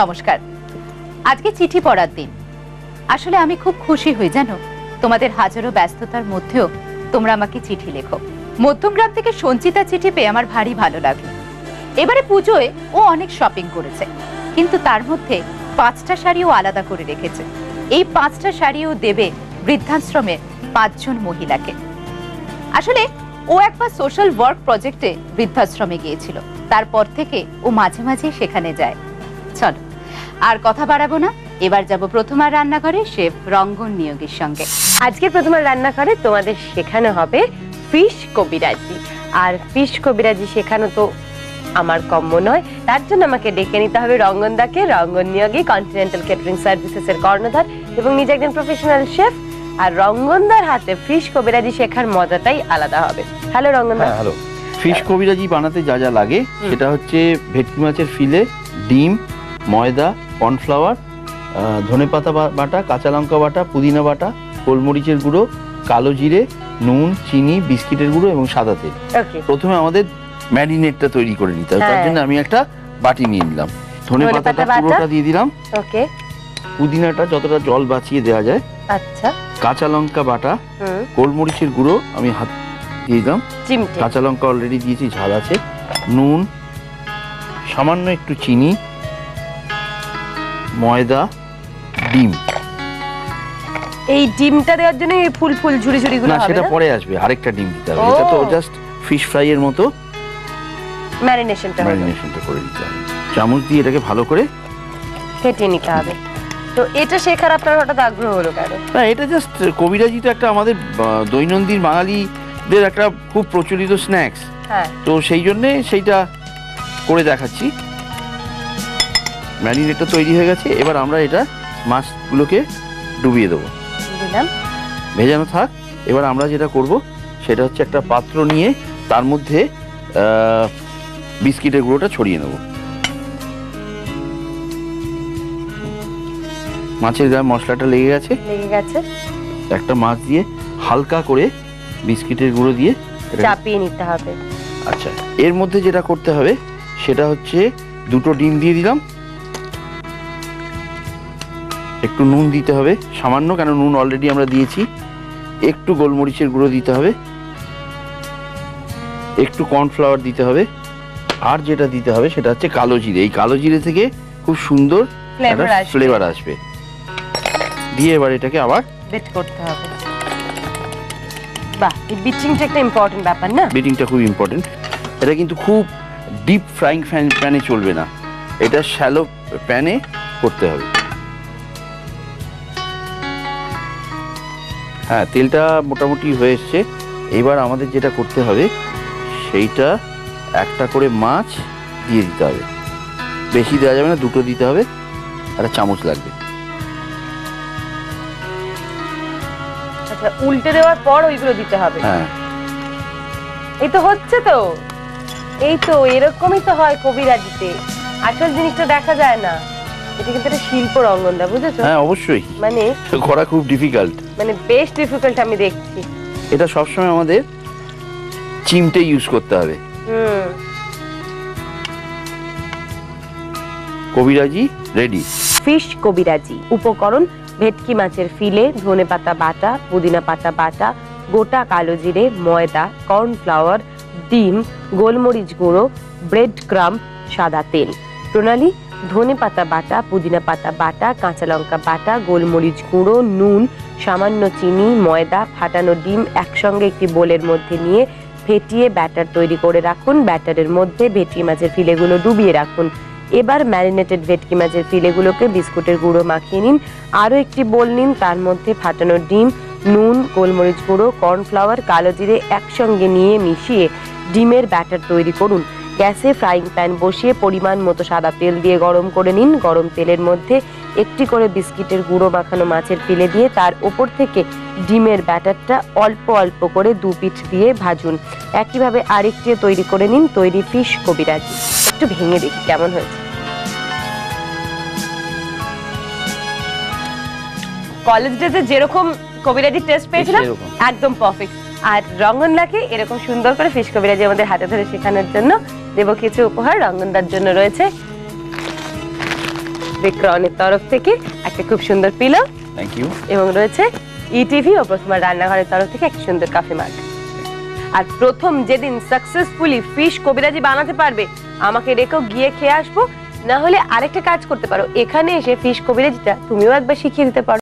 নমস্কার। আজকে চিঠি পড়ার দিন। আসলে আমি খুব খুশি হই জানো, তোমাদের হাজারো ব্যস্ততার মধ্যেও তোমরা আমাকে চিঠি লেখো। মধ্যমগ্রাম থেকে সঞ্চিতা চিঠি পেয়ে আমার ভারী ভালো লাগলো। এবারে পুজোয় ও অনেক শপিং করেছে, কিন্তু তার মধ্যে 5টা শাড়িও আলাদা করে রেখেছে। এই 5টা শাড়িও দেবে বৃদ্ধাশ্রমের 5 জন মহিলাকে। আসলে ও একবার সোশ্যাল ওয়ার্ক প্রজেক্টে বৃদ্ধাশ্রমে গিয়েছিল, তারপর থেকে ও মাঝে মাঝে সেখানে যায়। চলো আর কথা বাড়াবো না, এবার যাব প্রথমার রান্নাঘরে শেফ রঙ্গন নিয়োগীর সঙ্গে। আজকে প্রথমার রান্নাঘরে তোমাদের শেখানো হবে ফিশ কবিরাজি। আর ফিশ কবিরাজি শেখানো তো আমার কম্য নয়, তার জন্য আমাকে ডেকে নিতে হবে রঙ্গনদাকে। রঙ্গন নিয়োগী, কন্টিনেন্টাল ক্যাটারিং সার্ভিসেস এর কর্ণধার এবং নিজে একজন প্রফেশনাল শেফ। আর রঙ্গনদার হাতে ফিশ কবিরাজি শেখার মজাটাই আলাদা হবে। হ্যালো রঙ্গনদা। হ্যালো। ফিশ কবিরাজি বানাতে যা যা লাগে সেটা হচ্ছে ভেটকি মাছের ফিলে, ডিম, ময়দা, কর্নফ্লাওয়ার, ধনেপাতা বাটা, কাঁচা লঙ্কা বাটা, পুদিনা বাটা, গোলমরিচের গুঁড়ো, কালো জিরে, নুন, চিনি, বিস্কিটের গুঁড়ো এবং সাদা তেল। প্রথমে আমাদের ম্যারিনেটটা তৈরি করে নিতে হবে। তার জন্য আমি একটা বাটি নিয়ে নিলাম। ধনেপাতাটা পুরোটা দিয়ে দিলাম। ওকে। পুদিনাটা যতটা জল বাঁচিয়ে দেওয়া যায়। আচ্ছা। কাঁচা লঙ্কা বাটা, গোলমরিচের গুঁড়ো আমি হাত দিয়ে দিলাম। কাঁচা লঙ্কা অলরেডি দিয়েছি, ঝাল আছে। নুন, সামান্য একটু চিনি, ময়দা, ডিম। এই ডিমটা দেওয়ার জন্য এই ফুল ফুল ঝুড়ি ঝুড়ি গুলো হবে না, সেটা পরে আসবে। আরেকটা ডিম দিতে হবে। এটা তো জাস্ট ফিশ ফ্রাই এর মতো ম্যারিনেশনটা করে দিতে হবে। চামচ দিয়ে এটাকে ভালো করে ফেটিয়ে নিতে হবে। তো এটা শেখার আপনার হঠাৎ আগ্রহ হলো কেন? না, এটা জাস্ট কবিরাজি তো একটা আমাদের দৈনন্দিন বাঙালিদের একটা খুব প্রচলিত স্ন্যাক্স। হ্যাঁ, তো সেই জন্যে সেইটা করে দেখাচ্ছি। ম্যারিনেটটা তৈরি হয়ে গেছে, এবার আমরা এটা মাছগুলোকে ডুবিয়ে দেবো। ভেজানো থাক। এবার আমরা যেটা করব সেটা হচ্ছে একটা পাত্র নিয়ে তার মধ্যে বিস্কিটের গুঁড়োটা ছড়িয়ে নেব। মাছের গায়ে মশলাটা লেগে গেছে। একটা মাছ দিয়ে হালকা করে বিস্কিটের গুঁড়ো দিয়ে চাপিয়ে নিতে হবে। আচ্ছা, এর মধ্যে যেটা করতে হবে সেটা হচ্ছে 2টো ডিম দিয়ে দিলাম। একটু নুন দিতে হবে সামান্য, কেন নুন অলরেডি আমরা দিয়েছি। একটু গোলমরিচের গুঁড়ো দিতে হবে, একটু কর্নফ্লাওয়ার দিতে হবে, আর যেটা দিতে হবে সেটা হচ্ছে কালো জিরে। এই কালো জিরে থেকে খুব সুন্দর ফ্লেভার আসবে। দিয়ে এবার এটাকে আবার বিট করতে হবে। বাহ, এই বিটিংটা একটা ইম্পর্টেন্ট ব্যাপার না? বিটিংটা খুব ইম্পর্টেন্ট। এটা কিন্তু খুব ডিপ ফ্রাইং প্যানে চলবে না, এটা শ্যালো প্যানে করতে হবে। হ্যাঁ, তেলটা মোটামুটি হয়ে এসছে। এবার আমাদের যেটা করতে হবে সেইটা একটা করে মাছ দিয়ে দিতে হবে। বেশি দেওয়া যাবে না, 2টো দিতে হবে। একটা চামচ লাগবে। আচ্ছা, উল্টে দেওয়ার পর ওইগুলো দিতে হবে? হ্যাঁ। এই তো হচ্ছে, তো এই তো এরকমই তো হয় কবিরাজিতে। আসল জিনিসটা দেখা যায় না। এটা কিন্তু একটা শিল্প রঙ্গনদা, বুঝেছো? হ্যাঁ, অবশ্যই। মানে করা খুব ডিফিকাল্ট, মানে বেশ ডিফিকাল্ট আমি দেখছি। এটা সবসময় আমাদের চিমটে ইউজ করতে হবে। কবিরাজি রেডি। ফিশ কবিরাজি। উপকরণ: ভেটকি মাছের ফিলে, ধনেপাতা বাটা, পুদিনা পাতা বাটা, গোটা কালো জিরে, ময়দা, কর্নফ্লাওয়ার, ডিম, গোলমরিচ গুঁড়ো, ব্রেড ক্রাম্ব, সাদা তেল। প্রণালী: ধনেপাতা বাটা, পুদিনা পাতা বাটা, কাঁচা লঙ্কা বাটা, গোলমরিচ গুঁড়ো, নুন, সামান্য চিনি, ময়দা, ফাটানো ডিম একসঙ্গে একটি বোলের মধ্যে নিয়ে ফেটিয়ে ব্যাটার তৈরি করে রাখুন। ব্যাটারের মধ্যে ভেটকি মাছের ফিলেগুলো ডুবিয়ে রাখুন। এবার ম্যারিনেটেড ভেটকি মাছের ফিলেগুলোকে বিস্কুটের গুঁড়ো মাখিয়ে নিন। আরও একটি বোল নিন, তার মধ্যে ফাটানো ডিম, নুন, গোলমরিচ গুঁড়ো, কর্নফ্লাওয়ার, কালো জিরে একসঙ্গে নিয়ে মিশিয়ে ডিমের ব্যাটার তৈরি করুন। গ্যাসে ফ্রাইং প্যান বসিয়ে পরিমাণ মতো সাদা তেল দিয়ে গরম করে নিন। গরম তেলের মধ্যে একটি করে বিস্কিটের গুঁড়ো মাখানো মাছের ফিলে দিয়ে তার ওপর থেকে ডিমের ব্যাটারটা অল্প অল্প করে 2 পিঠ দিয়ে ভাজুন। একইভাবে আরেকটিও তৈরি করে নিন। তৈরি ফিশ কবিরাজি। একটু ভেঙে দেখি কেমন হয়েছে। কলেজ ডেতে যেরকম কবিরাজি টেস্ট পেয়েছিলাম একদম পারফেক্ট। আর রঙ্গনদাকে এরকম সুন্দর করে ফিশ কবিরাজি আমাদের হাতে ধরে শেখানোর জন্য দেব কিছু উপহার। রঙ্গনদার জন্য রয়েছে বিক্রনের তরফ থেকে একটা খুব সুন্দর পিলো, থ্যাংক ইউ। এবং রয়েছে ইটিভি ও প্রথমা রান্নাঘরের তরফ থেকে একটা সুন্দর কফি মাগ। আর প্রথম যেদিন সাকসেসফুলি ফিশ কবিরাজি বানাতে পারবে আমাকে রেখেও গিয়ে খেয়ে আসবো, না হলে আরেকটা কাজ করতে পারো, এখানে এসে ফিশ কবিরাজিটা তুমিও একবার শিখিয়ে দিতে পারো।